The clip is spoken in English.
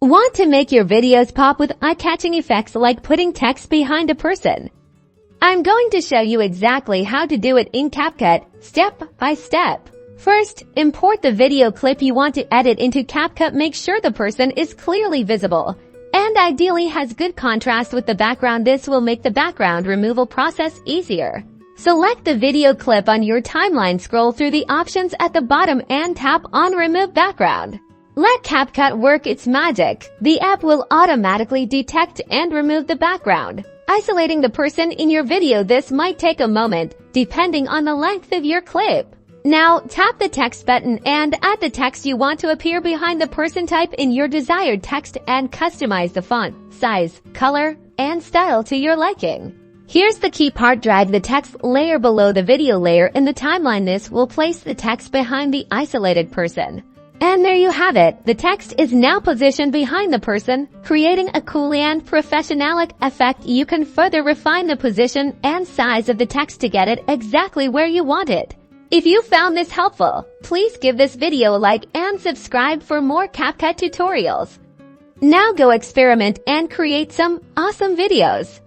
Want to make your videos pop with eye-catching effects like putting text behind a person? I'm going to show you exactly how to do it in Capcut, step by step. First, import the video clip you want to edit into Capcut. Make sure the person is clearly visible and ideally has good contrast with the background. This will make the background removal process easier. Select the video clip on your timeline, scroll through the options at the bottom and tap on Remove Background. Let Capcut work its magic. The app will automatically detect and remove the background, isolating the person in your video. This might take a moment, depending on the length of your clip. Now, tap the text button and add the text you want to appear behind the person. Type in your desired text and customize the font, size, color, and style to your liking. Here's the key part. Drag the text layer below the video layer in the timeline. This will place the text behind the isolated person. And there you have it. The text is now positioned behind the person, creating a cool and professional effect. You can further refine the position and size of the text to get it exactly where you want it. If you found this helpful, please give this video a like and subscribe for more Capcut tutorials. Now go experiment and create some awesome videos.